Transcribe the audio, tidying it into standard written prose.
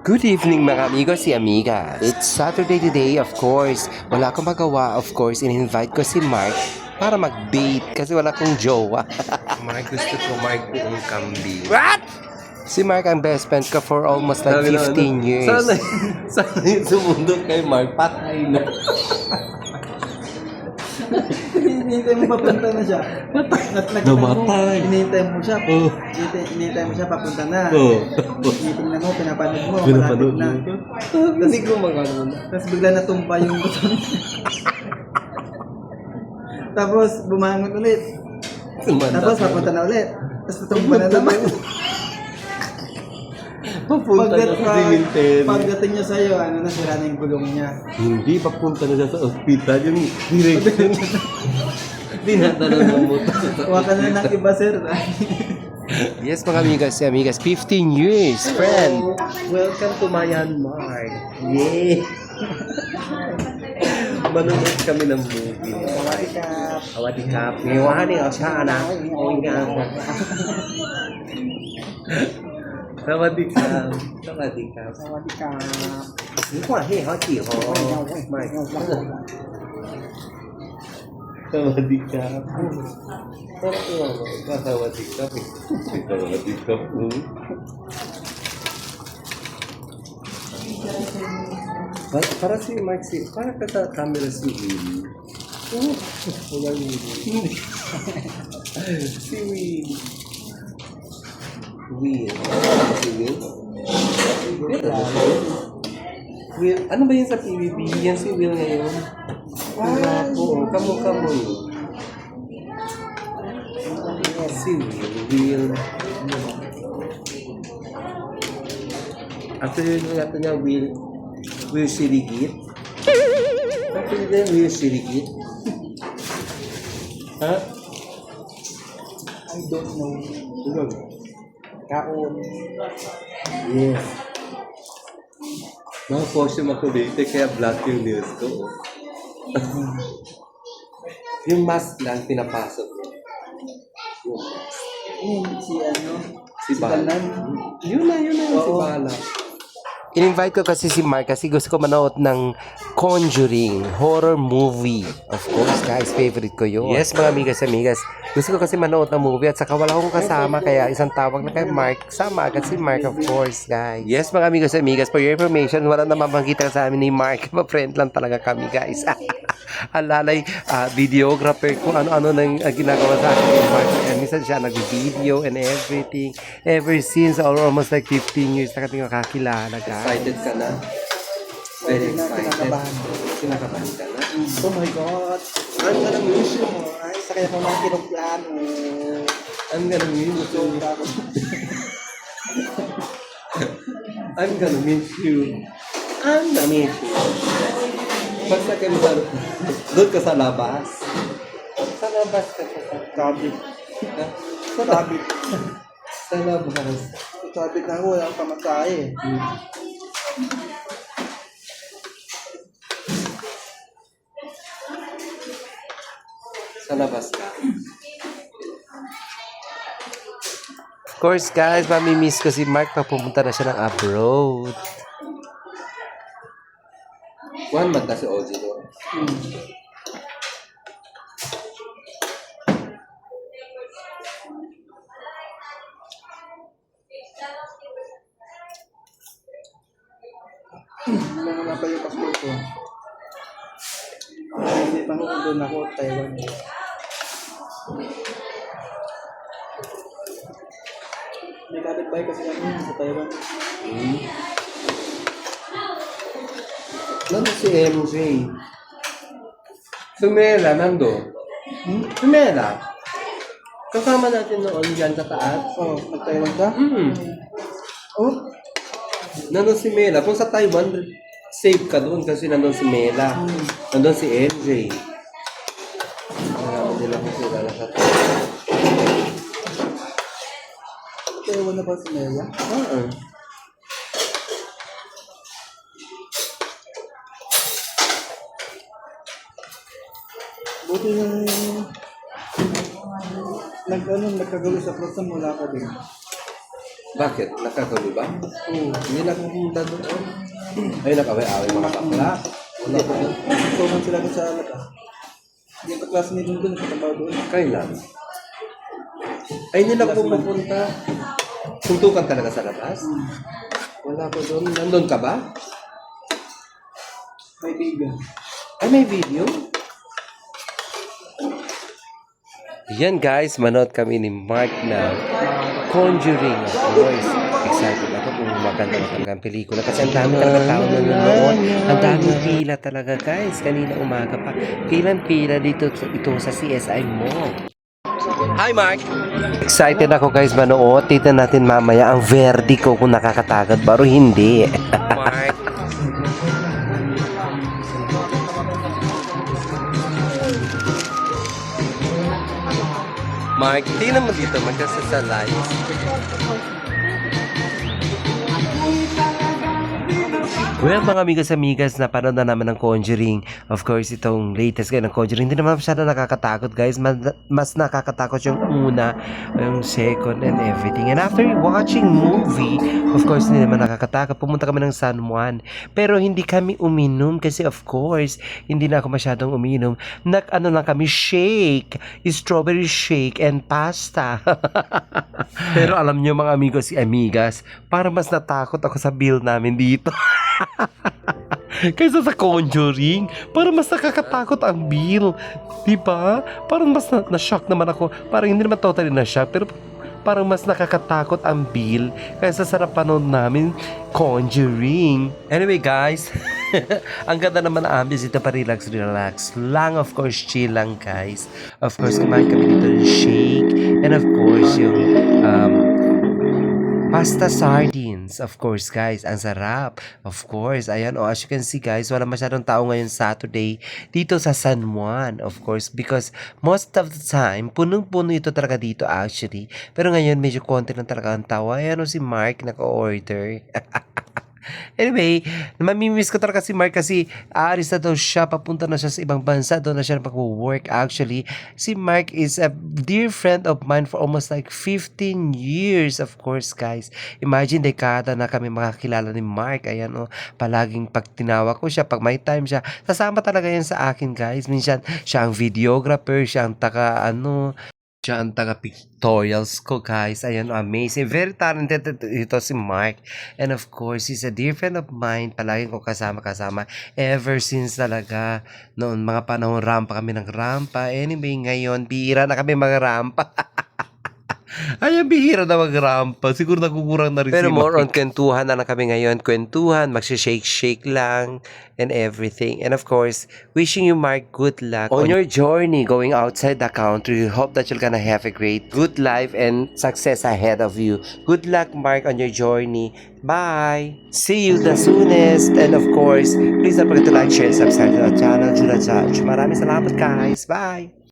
Good evening mga amigos y amigas. It's Saturday today, of course. Wala akong magawa, of course. In-invite ko si Mark para mag-date kasi wala akong jowa. Mark, gusto ko buong kambing. What? Si Mark ang best friend ko for almost like 15 years. Sana yung sumundot kay Mark, patay na. Hinihintay mo papunta na siya. Namatay. Hinihintay mo siya. Oh. Hinihintay mo siya papunta na. Oo. Tinitingnan mo, pinapanood mo, Pinapanood malapit na. mo. Hindi ko magano na. Tapos bigla natumpa yung buton. Tapos bumangon ulit. Tapos papunta na ulit. Tapos natumpa na naman. Papunta na sa cemetery. Pagdating niya sa'yo, nasira na yung gulong niya. Hindi, papunta na siya sa ospital. Yung direction. Tinatanong ng motor. Huwag ka na ng iba, sir. Yes mga amigas y amigas, 15 years, friend. Welcome to Myanmar. Yeah. Manonood kami ng movie. Sawadikap. Sawadikap. Ngayon o siya, anak. O nga. Sawadikap. Sawadikap. Sawadikap. Hindi ko ahi, hati ho. Sawadikap. Parang iwan mo. Sawadikap. Sawadikap. Para si Mark, para ka sa camera si Willie. Wala Willie. Si Willie. Will. Si Will? Will. Ano ba yun sa PBB? Yan si Will ngayon. Wow. Kamu. Si Will. Actually, yung natin niya, Will Sirigit. Actually, din Will Sirigit. Ha? I don't know. Tulog. Kaon. Yes. Mga-post yung makulite, kaya black yung news ko. Yung mask lang, pinapasok ko. Yung mask. Si Bala. Yun na yung si Bala. In-invite ko kasi si Mark kasi gusto ko manood ng Conjuring horror movie. Of course, guys, favorite ko yun. Yes, mga amigas. Gusto ko kasi manood ng movie at saka wala akong kasama kaya isang tawag na kay Mark. Sama agad si Mark, of course, guys. Yes, mga amigas, for your information, wala na mabangkita sa amin ni Mark. Ma-friend lang talaga kami, guys. Alalay, videographer kung ano-ano nang ginagawa sa akin ni Mark. And minsan siya nag-video and everything. Ever since almost like 15 years na kami nakakilala, guys. Excited ka na? Very excited. Kinakabahan ka na? Oh my God. I'm gonna miss you. Ay, sa kanya pa mga kinuplano. I'm gonna miss you. I'm gonna miss you. I'm gonna miss you. Basta kayo doon ka sa labas. Sa labas ka sa Sabit. Ha? Sabit. Sa labas. Sabit na ako, walang pamasahe. Sa labas ka. Of course, guys, mamimiss ko si Mark pag pumunta na siya ng abroad. One month na si Ozzy doon. Hindi mo na pa yung passport ko. Hindi pa kung doon ako, Taiwan. May kapit-bahay kasi kami sa Taiwan. Nandun si MJ. Sumela, nandun. Sumela. Kasama natin noon dyan sa taas. Oh, nag-Taiwan ka? Oh, Nandun si Mela. Kung sa Taiwan, safe ka doon kasi nandun si Mela. Nandun si MJ. Hindi lang kung sila na sa Taiwan. Taiwan na ba si Mela? Buti na nagkagawa sa plaza, wala ka din. Bakit? Nakakalo ba? Oo. Hindi na akong pumunta doon. Ay, nakaway-away mga bakla. Wala ko. Tuman sila ko sa labas. Hindi pa klase nito doon, nagtatrabaho doon. Kailan? Ay, hindi na ako pupunta. Suntukan talaga sa labas? Wala ko doon. Nandun ka ba? May bigan. Ay, may video? Yan guys, manood kami ni Mark na Conjuring. Of course, excited ako kung maganda talagang pelikula. Kasi ang dami talaga tao nanonood. Ang daming pila talaga guys. Kanina umaga pa. Pilang-pila dito ito sa CSI Mall. Hi Mark! Excited ako guys manood. Tignan natin mamaya ang verdict ko kung nakakatakot ba o hindi. Mark! Mark, tingnan mo dito, magkasasalay. Well, mga amigas, napanood na naman ng Conjuring. Of course, itong latest ng Conjuring. Hindi naman masyado nakakatakot, guys. Mas nakakatakot yung una, yung second, and everything. And after watching movie, of course, hindi naman nakakatakot. Pumunta kami ng San Juan. Pero hindi kami uminom kasi, of course, hindi na ako masyadong uminom. Ano lang kami, shake. Strawberry shake and pasta. Pero alam nyo, mga amigas, parang mas natakot ako sa bill namin dito. Kaysa sa Conjuring, parang mas nakakatakot ang bill. Diba? Parang mas na-shock naman ako. Parang hindi naman totally na-shock, pero parang mas nakakatakot ang bill kaysa sa napanood namin Conjuring. Anyway guys, ang ganda naman ang ambience dito, pa relax lang, of course chill lang guys. Of course kumain kami dito ng shake, and of course yung pasta sardines, of course guys, ang sarap. Of course, ayan, as you can see guys, wala masyadong tao ngayon Saturday dito sa San Juan, of course, because most of the time, punong-puno ito talaga dito actually. Pero ngayon, medyo konti lang talaga ang tao. Ayan, si Mark naka-order. Anyway, mamimiss ko talaga si Mark kasi aalis na daw siya, papunta na siya sa ibang bansa, doon na siya mag-work actually. Si Mark is a dear friend of mine for almost like 15 years, of course guys. Imagine, dekada na kami makakilala ni Mark. Ayan o, palaging pag tinawag ko siya, pag may time siya, sasama talaga yan sa akin guys. Minsan, siya ang videographer, siya ang siya ang taga-pictorials ko, guys. Ayan, amazing. Very talented ito si Mark. And of course, he's a dear friend of mine. Palaging ko kasama-kasama. Ever since talaga, noon, mga panahon, rampa kami ng rampa. Anyway, ngayon, bihira na kami mag-rampa. Ay, ang bihira na mag-rampa. Siguro nakukurang na rin Pero si more Mark. on kwentuhan na kami ngayon. Kwentuhan, magsha-shake-shake lang, and everything. And of course, wishing you, Mark, good luck on your journey going outside the country. Hope that you're gonna have a great, good life and success ahead of you. Good luck, Mark, on your journey. Bye! See you the soonest. And of course, please don't forget to like, share, subscribe to our channel, Jula Judge. Maraming salamat, guys. Bye!